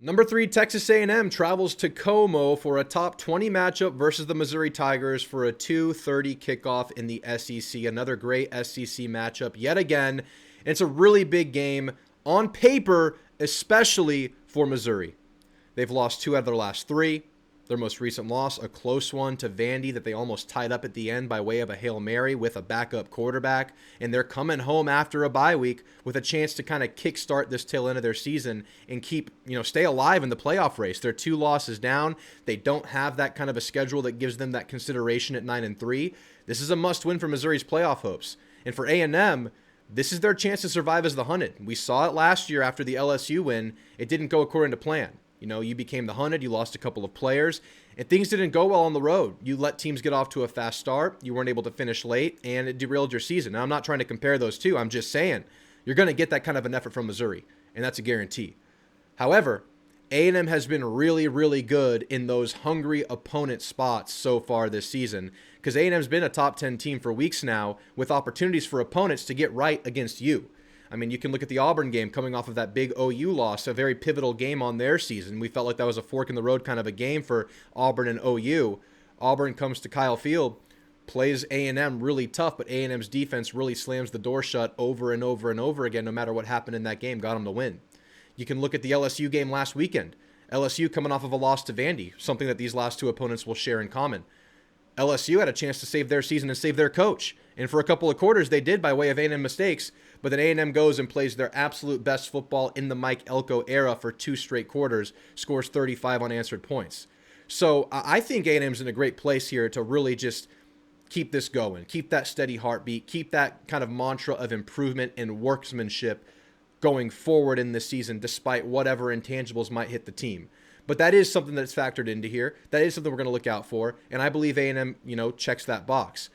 Number 3, Texas A&M travels to Como for a top 20 matchup versus the Missouri Tigers for a 2:30 kickoff in the SEC. Another great SEC matchup yet again. It's a really big game on paper, especially for Missouri. They've lost 2 out of their last 3. Their most recent loss, a close one to Vandy that they almost tied up at the end by way of a Hail Mary with a backup quarterback. And they're coming home after a bye week with a chance to kind of kickstart this tail end of their season and stay alive in the playoff race. They're 2 losses down. They don't have that kind of a schedule that gives them that consideration at 9-3. This is a must win for Missouri's playoff hopes. And for A&M, this is their chance to survive as the hunted. We saw it last year after the LSU win. It didn't go according to plan. You became the hunted, you lost a couple of players, and things didn't go well on the road. You let teams get off to a fast start, you weren't able to finish late, and it derailed your season. Now, I'm not trying to compare those two. I'm just saying you're going to get that kind of an effort from Missouri, and that's a guarantee. However, A&M has been really, really good in those hungry opponent spots so far this season because A&M's been a top 10 team for weeks now with opportunities for opponents to get right against you. I mean, you can look at the Auburn game coming off of that big OU loss, a very pivotal game on their season. We felt like that was a fork in the road kind of a game for Auburn and OU. Auburn comes to Kyle Field, plays A&M really tough, but A&M's defense really slams the door shut over and over and over again, no matter what happened in that game, got them to win. You can look at the LSU game last weekend. LSU coming off of a loss to Vandy, something that these last 2 opponents will share in common. LSU had a chance to save their season and save their coach. And for a couple of quarters, they did by way of A&M mistakes. But then A&M goes and plays their absolute best football in the Mike Elko era for 2 straight quarters, scores 35 unanswered points. So I think A&M's in a great place here to really just keep this going, keep that steady heartbeat, keep that kind of mantra of improvement and workmanship going forward in this season, despite whatever intangibles might hit the team. But that is something that's factored into here. That is something we're going to look out for. And I believe A&M, checks that box.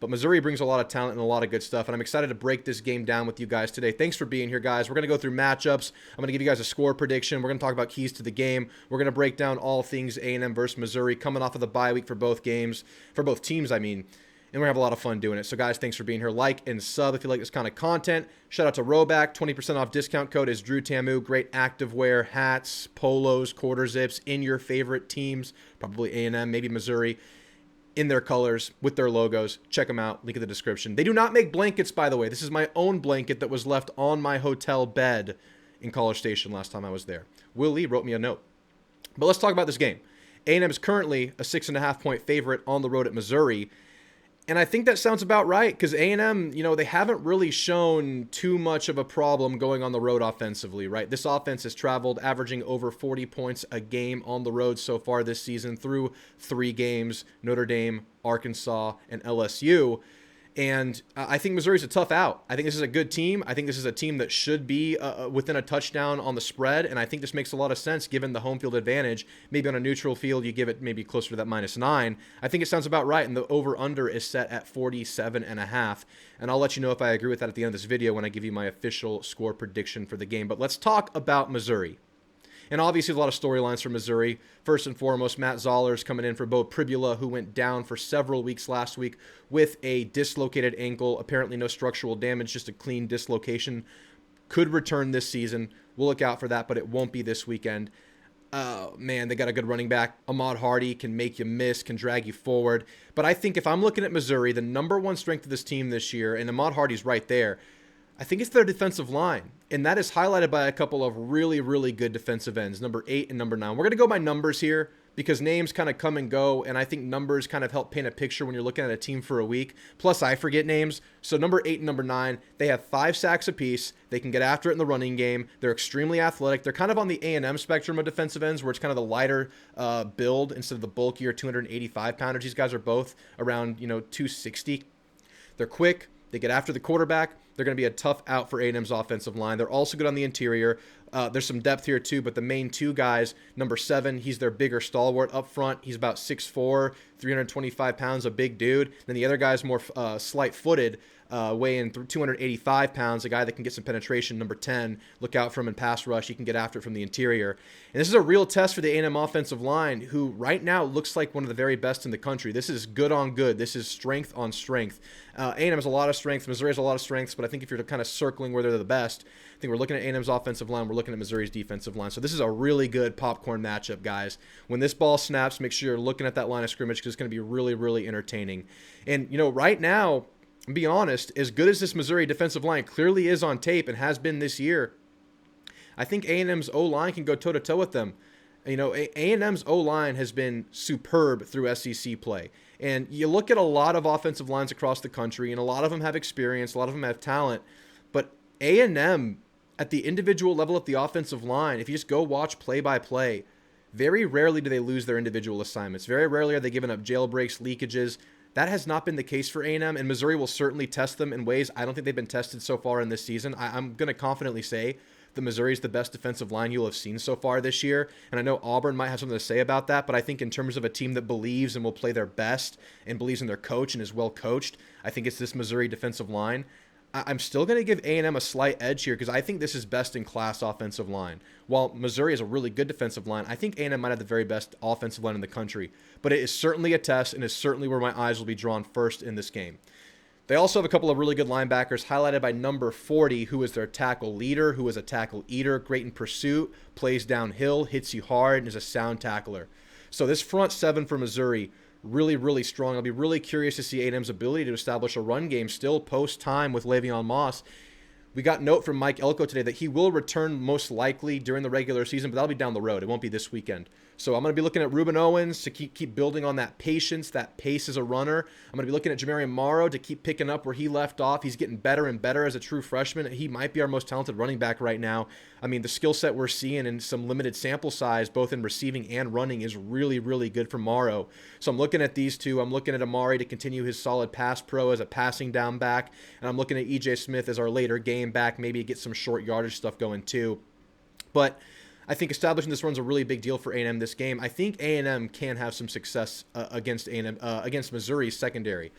But Missouri brings a lot of talent and a lot of good stuff. And I'm excited to break this game down with you guys today. Thanks for being here, guys. We're going to go through matchups. I'm going to give you guys a score prediction. We're going to talk about keys to the game. We're going to break down all things A&M versus Missouri coming off of the bye week for both games, for both teams, I mean. And we're going to have a lot of fun doing it. So, guys, thanks for being here. Like and sub if you like this kind of content. Shout out to RHOBACK. 20% off discount code is Drewtamu. Great activewear, hats, polos, quarter zips in your favorite teams. Probably A&M, maybe Missouri. In their colors, with their logos. Check them out. Link in the description. They do not make blankets, by the way. This is my own blanket that was left on my hotel bed in College Station last time I was there. Will Lee wrote me a note. But let's talk about this game. A&M is currently a 6.5-point favorite on the road at Missouri. And I think that sounds about right because A&M, they haven't really shown too much of a problem going on the road offensively, right? This offense has traveled, averaging over 40 points a game on the road so far this season through 3 games, Notre Dame, Arkansas, and LSU. And I think Missouri's a tough out. I think this is a good team. I think this is a team that should be within a touchdown on the spread, and I think this makes a lot of sense given the home field advantage. Maybe on a neutral field, you give it maybe closer to that -9. I think it sounds about right, and the over-under is set at 47.5. And I'll let you know if I agree with that at the end of this video when I give you my official score prediction for the game. But let's talk about Missouri. And obviously, a lot of storylines for Missouri. First and foremost, Matt Zollers coming in for Bo Pribula, who went down for several weeks last week with a dislocated ankle. Apparently, no structural damage, just a clean dislocation. Could return this season. We'll look out for that, but it won't be this weekend. Man, they got a good running back. Ahmad Hardy can make you miss, can drag you forward. But I think if I'm looking at Missouri, the number one strength of this team this year, and Ahmad Hardy's right there, I think it's their defensive line, and that is highlighted by a couple of really, really good defensive ends, number 8 and number 9. We're going to go by numbers here because names kind of come and go, and I think numbers kind of help paint a picture when you're looking at a team for a week. Plus, I forget names. So number 8 and number 9, they have 5 sacks apiece. They can get after it in the running game. They're extremely athletic. They're kind of on the A&M spectrum of defensive ends where it's kind of the lighter build instead of the bulkier 285-pounders. These guys are both around 260. They're quick. They get after the quarterback. They're going to be a tough out for A&M's offensive line. They're also good on the interior. There's some depth here too, but the main 2 guys, number 7, he's their bigger stalwart up front. He's about 6'4", 325 pounds, a big dude. Then the other guy's more slight-footed. weighing 285 pounds, a guy that can get some penetration, number 10. Look out for him in pass rush. He can get after it from the interior. And this is a real test for the A&M offensive line, who right now looks like one of the very best in the country. This is good on good. This is strength on strength. A&M has a lot of strength. Missouri has a lot of strengths, but I think if you're kind of circling where they're the best, I think we're looking at A&M's offensive line. We're looking at Missouri's defensive line. So this is a really good popcorn matchup, guys. When this ball snaps, make sure you're looking at that line of scrimmage, because it's going to be really, really entertaining. And, right now, to be honest, as good as this Missouri defensive line clearly is on tape and has been this year, I think A&M's O-line can go toe-to-toe with them. A&M's O-line has been superb through SEC play. And you look at a lot of offensive lines across the country, and a lot of them have experience, a lot of them have talent. But A&M, at the individual level of the offensive line, if you just go watch play-by-play, very rarely do they lose their individual assignments. Very rarely are they giving up jailbreaks, leakages. That has not been the case for A&M, and Missouri will certainly test them in ways I don't think they've been tested so far in this season. I'm going to confidently say that Missouri is the best defensive line you'll have seen so far this year, and I know Auburn might have something to say about that, but I think in terms of a team that believes and will play their best and believes in their coach and is well coached, I think it's this Missouri defensive line. I'm still going to give A&M a slight edge here, because I think this is best-in-class offensive line. While Missouri is a really good defensive line, I think A&M might have the very best offensive line in the country. But it is certainly a test, and is certainly where my eyes will be drawn first in this game. They also have a couple of really good linebackers, highlighted by number 40, who is their tackle leader, who is a tackle eater, great in pursuit, plays downhill, hits you hard, and is a sound tackler. So this front seven for Missouri, really, really strong. I'll be really curious to see A&M's ability to establish a run game still post-time with Le'Veon Moss. We got note from Mike Elko today that he will return most likely during the regular season, but that'll be down the road. It won't be this weekend. So I'm going to be looking at Ruben Owens to keep building on that patience, that pace as a runner. I'm going to be looking at Jamarian Morrow to keep picking up where he left off. He's getting better and better as a true freshman. He might be our most talented running back right now. I mean, the skill set we're seeing in some limited sample size, both in receiving and running, is really, really good for Morrow. So I'm looking at these two. I'm looking at Amari to continue his solid pass pro as a passing down back. And I'm looking at E.J. Smith as our later game back, maybe get some short yardage stuff going too. But I think establishing this run's a really big deal for A&M this game. I think A&M can have some success against A&M against Missouri's secondary.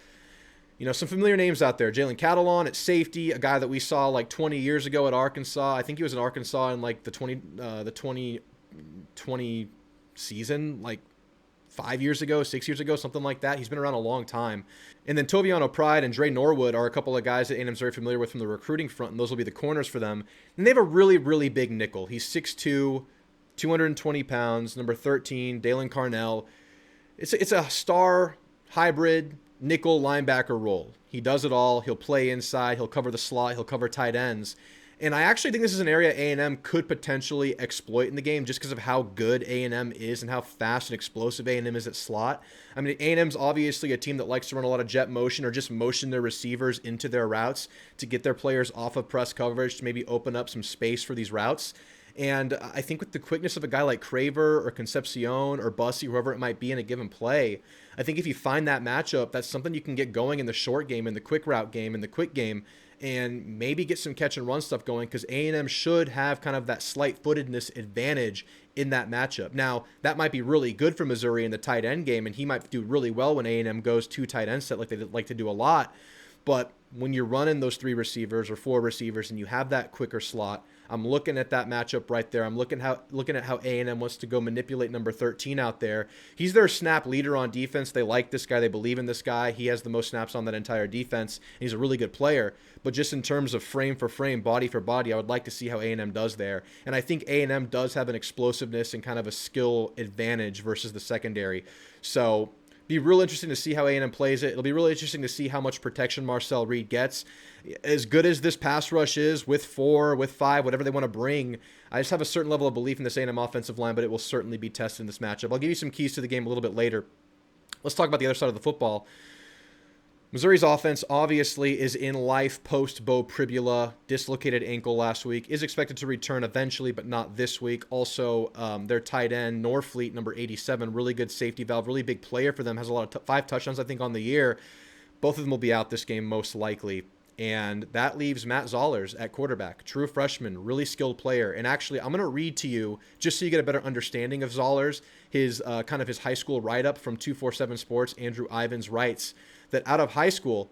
Some familiar names out there. Jalen Catalon at safety, a guy that we saw like 20 years ago at Arkansas. I think he was in Arkansas in like the 2020 season, like 5 years ago, 6 years ago, something like that. He's been around a long time. And then Toviano Pride and Dre Norwood are a couple of guys that A&M's very familiar with from the recruiting front, and those will be the corners for them. And they have a really, really big nickel. He's 6'2", 220 pounds, number 13, Dalen Carnell. It's a star hybrid nickel linebacker role. He does it all. He'll play inside. He'll cover the slot. He'll cover tight ends. And I actually think this is an area A&M could potentially exploit in the game, just because of how good A&M is and how fast and explosive A&M is at slot. I mean, A&M's obviously a team that likes to run a lot of jet motion or just motion their receivers into their routes to get their players off of press coverage to maybe open up some space for these routes. And I think with the quickness of a guy like Craver or Concepcion or Bussy, whoever it might be in a given play, I think if you find that matchup, that's something you can get going in the short game, in the quick route game, in the quick game, and maybe get some catch and run stuff going, because A&M should have kind of that slight-footedness advantage in that matchup. Now, that might be really good for Missouri in the tight end game, and he might do really well when A&M goes two tight end set like they like to do a lot. But when you're running those three receivers or four receivers and you have that quicker slot, I'm looking at that matchup right there. I'm looking at how A&M wants to go manipulate number 13 out there. He's their snap leader on defense. They like this guy. They believe in this guy. He has the most snaps on that entire defense. And he's a really good player. But just in terms of frame for frame, body for body, I would like to see how A&M does there. And I think A&M does have an explosiveness and kind of a skill advantage versus the secondary. So be real interesting to see how A&M plays it. It'll be really interesting to see how much protection Marcel Reed gets. As good as this pass rush is, with 4, with 5, whatever they want to bring, I just have a certain level of belief in this A&M offensive line, but it will certainly be tested in this matchup. I'll give you some keys to the game a little bit later. Let's talk about the other side of the football. Missouri's offense obviously is in life post Bo Pribula, dislocated ankle last week, is expected to return eventually, but not this week. Also, their tight end, Norfleet, number 87, really good safety valve, really big player for them, has a lot of 5 touchdowns, I think, on the year. Both of them will be out this game most likely. And that leaves Matt Zollers at quarterback, true freshman, really skilled player. And actually, I'm going to read to you, just so you get a better understanding of Zollers, his kind of his high school write-up from 247 Sports. Andrew Ivins writes that out of high school,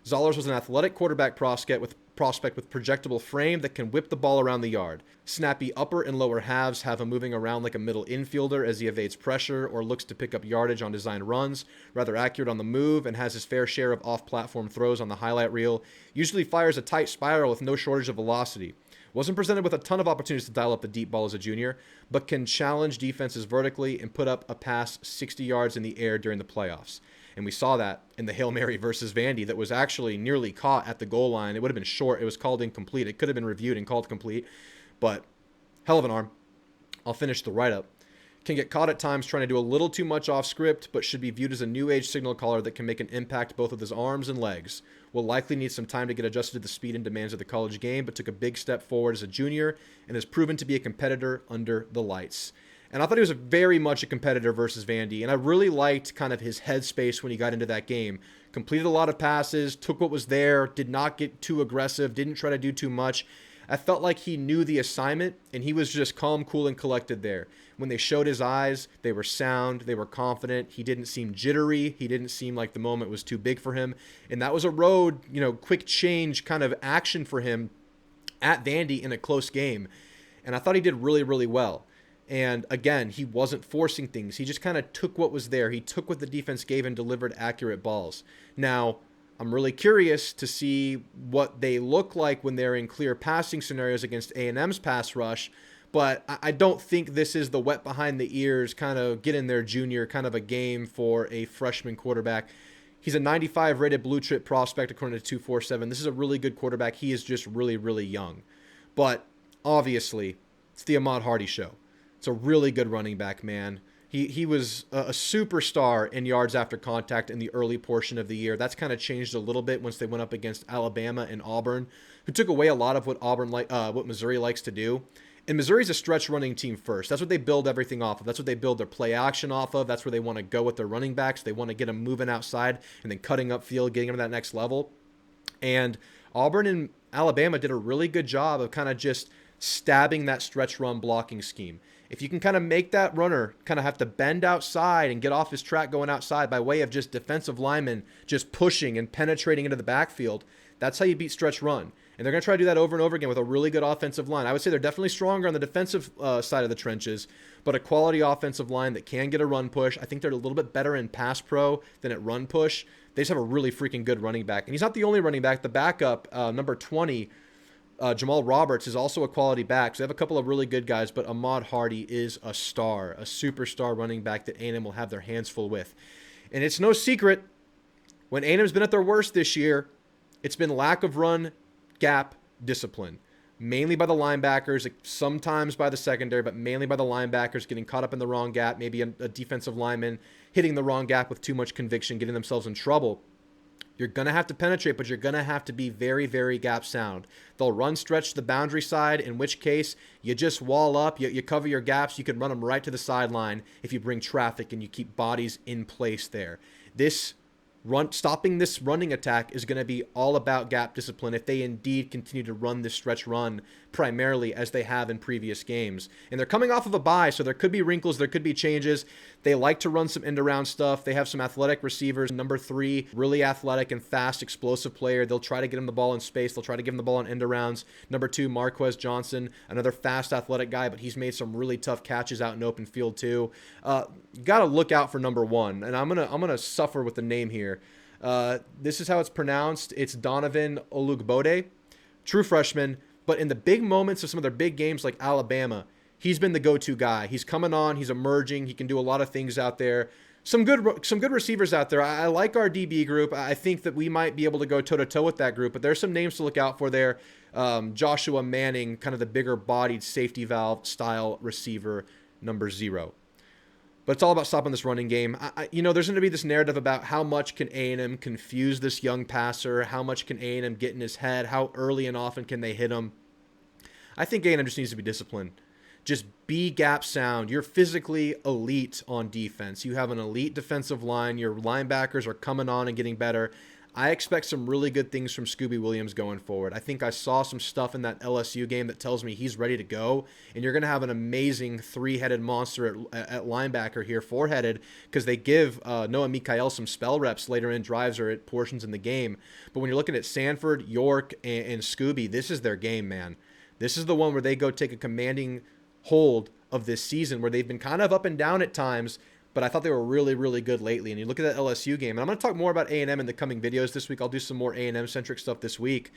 Zollers was an athletic quarterback prospect with projectable frame that can whip the ball around the yard. Snappy upper and lower halves have him moving around like a middle infielder as he evades pressure or looks to pick up yardage on designed runs. Rather accurate on the move and has his fair share of off-platform throws on the highlight reel. Usually fires a tight spiral with no shortage of velocity. Wasn't presented with a ton of opportunities to dial up the deep ball as a junior, but can challenge defenses vertically and put up a pass 60 yards in the air during the playoffs. And we saw that in the Hail Mary versus Vandy that was actually nearly caught at the goal line. It would have been short. It was called incomplete. It could have been reviewed and called complete, but hell of an arm. I'll finish the write-up. Can get caught at times trying to do a little too much off script, but should be viewed as a new age signal caller that can make an impact both with his arms and legs. Will likely need some time to get adjusted to the speed and demands of the college game, but took a big step forward as a junior and has proven to be a competitor under the lights. And I thought he was very much a competitor versus Vandy, and I really liked kind of his headspace when he got into that game. Completed a lot of passes, took what was there, did not get too aggressive, didn't try to do too much. I felt like he knew the assignment, and he was just calm, cool, and collected there. When they showed his eyes, they were sound, they were confident. He didn't seem jittery. He didn't seem like the moment was too big for him. And that was a road, quick change kind of action for him at Vandy in a close game. And I thought he did really, really well. And again, he wasn't forcing things. He just kind of took what was there. He took what the defense gave and delivered accurate balls. Now, I'm really curious to see what they look like when they're in clear passing scenarios against A&M's pass rush, but I don't think this is the wet behind the ears kind of get in there junior kind of a game for a freshman quarterback. He's a 95 rated blue chip prospect according to 247. This is a really good quarterback. He is just really, really young. But obviously, it's the Ahmad Hardy show. It's a really good running back, man. He was a superstar in yards after contact in the early portion of the year. That's kind of changed a little bit once they went up against Alabama and Auburn, who took away a lot of what Missouri likes to do. And Missouri's a stretch running team first. That's what they build everything off of. That's what they build their play action off of. That's where they want to go with their running backs. They want to get them moving outside and then cutting up field, getting them to that next level. And Auburn and Alabama did a really good job of kind of just stabbing that stretch run blocking scheme. If you can kind of make that runner kind of have to bend outside and get off his track going outside by way of just defensive linemen just pushing and penetrating into the backfield, that's how you beat stretch run. And they're going to try to do that over and over again with a really good offensive line. I would say they're definitely stronger on the defensive side of the trenches, but a quality offensive line that can get a run push. I think they're a little bit better in pass pro than at run push. They just have a really freaking good running back. And he's not the only running back. The backup, number 20, Jamal Roberts, is also a quality back. So they have a couple of really good guys, but Ahmad Hardy is a star, a superstar running back that A&M will have their hands full with. And it's no secret, when A&M's been at their worst this year, it's been lack of run gap discipline, mainly by the linebackers, sometimes by the secondary, but mainly by the linebackers getting caught up in the wrong gap, maybe a defensive lineman hitting the wrong gap with too much conviction, getting themselves in trouble. You're going to have to penetrate, but you're going to have to be very, very gap sound. They'll run stretch to the boundary side, in which case you just wall up, you cover your gaps, you can run them right to the sideline if you bring traffic and you keep bodies in place there. Stopping this running attack is going to be all about gap discipline if they indeed continue to run this stretch run primarily as they have in previous games. And they're coming off of a bye, so there could be wrinkles, there could be changes. They like to run some end-around stuff. They have some athletic receivers. Number 3, really athletic and fast, explosive player. They'll try to get him the ball in space. They'll try to give him the ball on end-arounds. Number 2, Marquez Johnson, another fast, athletic guy, but he's made some really tough catches out in open field too. You got to look out for number 1, and I'm gonna suffer with the name here. This is how it's pronounced. It's Donovan Olugbode, true freshman, but in the big moments of some of their big games like Alabama, he's been the go-to guy. He's coming on, he's emerging, he can do a lot of things out there. Some good receivers out there. I like our DB group. I think that we might be able to go toe-to-toe with that group, but there's some names to look out for there. Joshua Manning, kind of the bigger-bodied safety valve style receiver, number 0. But it's all about stopping this running game. There's going to be this narrative about how much can A&M confuse this young passer, how much can A&M get in his head, how early and often can they hit him. I think A&M just needs to be disciplined. Just be gap sound. You're physically elite on defense. You have an elite defensive line. Your linebackers are coming on and getting better. I expect some really good things from Scooby Williams going forward. I think I saw some stuff in that LSU game that tells me he's ready to go, and you're going to have an amazing three-headed monster at linebacker here, four-headed, because they give Noah Mikael some spell reps later in drives or at portions in the game. But when you're looking at Sanford, York, and Scooby, this is their game, man. This is the one where they go take a commanding hold of this season, where they've been kind of up and down at times, but I thought they were really, really good lately. And you look at that LSU game, and I'm going to talk more about A&M in the coming videos this week. I'll do some more A&M-centric stuff this week.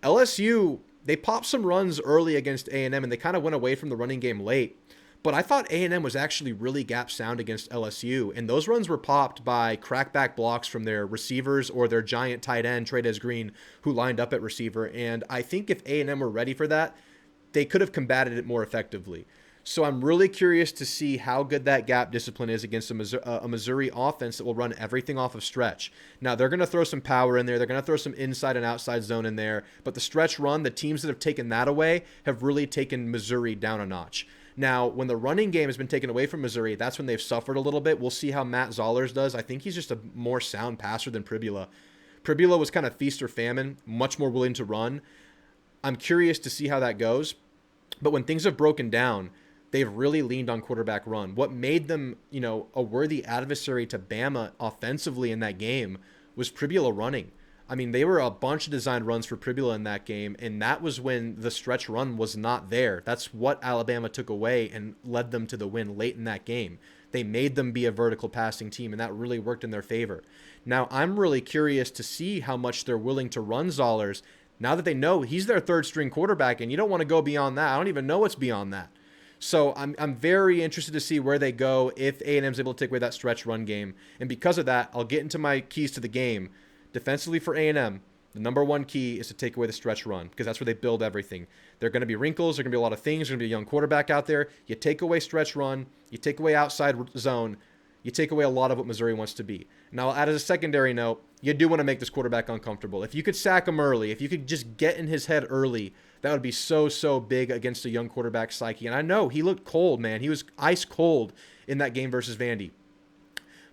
LSU, they popped some runs early against A&M, and they kind of went away from the running game late. But I thought A&M was actually really gap sound against LSU, and those runs were popped by crackback blocks from their receivers or their giant tight end, Trey'Dez Green, who lined up at receiver. And I think if A&M were ready for that, they could have combated it more effectively. So I'm really curious to see how good that gap discipline is against a Missouri offense that will run everything off of stretch. Now, they're going to throw some power in there. They're going to throw some inside and outside zone in there. But the stretch run, the teams that have taken that away have really taken Missouri down a notch. Now, when the running game has been taken away from Missouri, that's when they've suffered a little bit. We'll see how Matt Zollers does. I think he's just a more sound passer than Pribula. Pribula was kind of feast or famine, much more willing to run. I'm curious to see how that goes. But when things have broken down, they've really leaned on quarterback run. What made them, a worthy adversary to Bama offensively in that game was Pribula running. I mean, they were a bunch of designed runs for Pribula in that game, and that was when the stretch run was not there. That's what Alabama took away and led them to the win late in that game. They made them be a vertical passing team, and that really worked in their favor. Now, I'm really curious to see how much they're willing to run Zollers now that they know he's their third-string quarterback, and you don't want to go beyond that. I don't even know what's beyond that. So I'm very interested to see where they go if A&M's able to take away that stretch run game. And because of that, I'll get into my keys to the game. Defensively for A&M, the number one key is to take away the stretch run, because that's where they build everything. There are going to be wrinkles. There are going to be a lot of things. There's going to be a young quarterback out there. You take away stretch run. You take away outside zone. You take away a lot of what Missouri wants to be. Now, I'll add as a secondary note, you do want to make this quarterback uncomfortable. If you could sack him early, if you could just get in his head early, that would be so, so big against a young quarterback psyche. And I know he looked cold, man. He was ice cold in that game versus Vandy.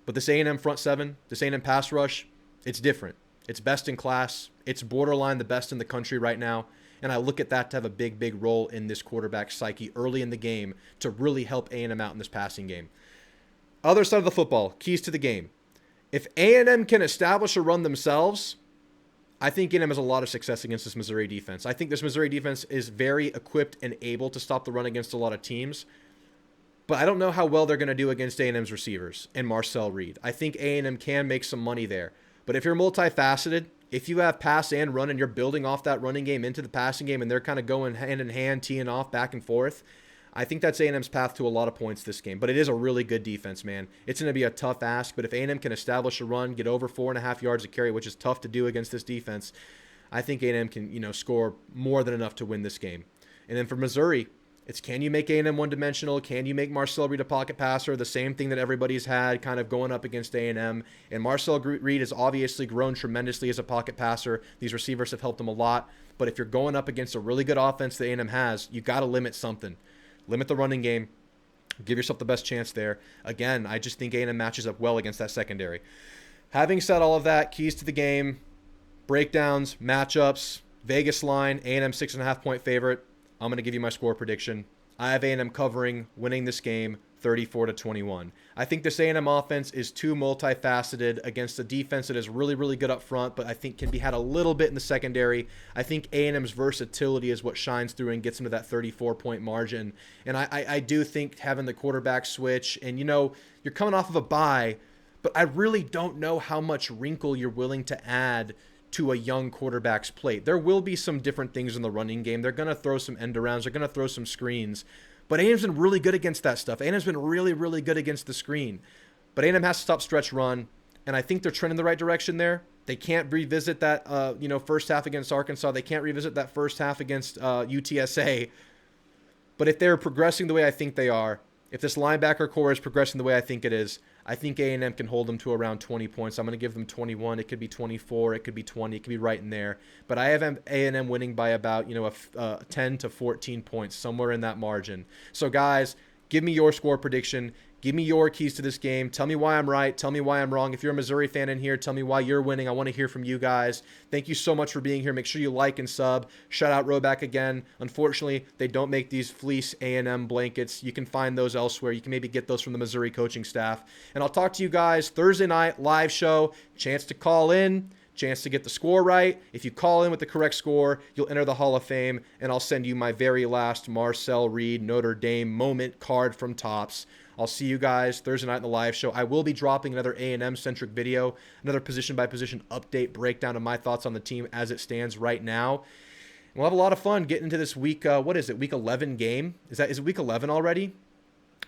But this A&M front seven, this A&M pass rush, it's different. It's best in class. It's borderline the best in the country right now. And I look at that to have a big, big role in this quarterback psyche early in the game to really help A&M out in this passing game. Other side of the football, keys to the game. If A&M can establish a run themselves, I think A&M has a lot of success against this Missouri defense. I think this Missouri defense is very equipped and able to stop the run against a lot of teams. But I don't know how well they're going to do against A&M's receivers and Marcel Reed. I think A&M can make some money there. But if you're multifaceted, if you have pass and run and you're building off that running game into the passing game and they're kind of going hand in hand, teeing off back and forth, I think that's A&M's path to a lot of points this game. But it is a really good defense, man. It's going to be a tough ask, but if A&M can establish a run, get over 4.5 yards a carry, which is tough to do against this defense, I think A&M can, score more than enough to win this game. And then for Missouri, it's can you make A&M one-dimensional? Can you make Marcel Reed a pocket passer? The same thing that everybody's had kind of going up against A&M. And Marcel Reed has obviously grown tremendously as a pocket passer. These receivers have helped him a lot. But if you're going up against a really good offense that A&M has, you got to limit something. Limit the running game. Give yourself the best chance there. Again, I just think A&M matches up well against that secondary. Having said all of that, keys to the game, breakdowns, matchups, Vegas line, A&M 6.5-point favorite. I'm going to give you my score prediction. I have A&M covering, winning this game 34-21. I think this A&M offense is too multifaceted against a defense that is really, really good up front, but I think can be had a little bit in the secondary. I think A&M's versatility is what shines through and gets them to that 34-point margin. And I do think having the quarterback switch, and you're coming off of a bye, but I really don't know how much wrinkle you're willing to add to a young quarterback's plate. There will be some different things in the running game. They're going to throw some end arounds. They're going to throw some screens. But A&M's been really good against that stuff. A&M's been really, really good against the screen. But A&M has to stop stretch run, and I think they're trending the right direction there. They can't revisit that, first half against Arkansas. They can't revisit that first half against UTSA. But if they're progressing the way I think they are, if this linebacker core is progressing the way I think it is, I think A&M can hold them to around 20 points. I'm going to give them 21. It could be 24. It could be 20. It could be right in there. But I have A&M winning by about 10 to 14 points, somewhere in that margin. So, guys, Give me your score prediction. Give me your keys to this game. Tell me why I'm right. Tell me why I'm wrong. If you're a Missouri fan in here, tell me why you're winning. I want to hear from you guys. Thank you so much for being here. Make sure you like and sub. Shout out RHOBACK again. Unfortunately, they don't make these fleece A&M blankets. You can find those elsewhere. You can maybe get those from the Missouri coaching staff. And I'll talk to you guys Thursday night, live show. Chance to call in. Chance to get the score right. If you call in with the correct score, you'll enter the Hall of Fame, and I'll send you my very last Marcel Reed Notre Dame moment card from Topps. I'll see you guys Thursday night in the live show. I will be dropping another A&M-centric video, another position-by-position update breakdown of my thoughts on the team as it stands right now. And we'll have a lot of fun getting into this week, what is it, week 11 game? Is it week 11 already?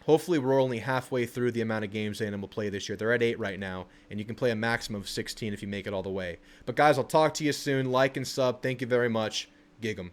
Hopefully we're only halfway through the amount of games A&M will play this year. They're at 8 right now, and you can play a maximum of 16 if you make it all the way. But guys, I'll talk to you soon. Like and sub. Thank you very much. Gig 'em.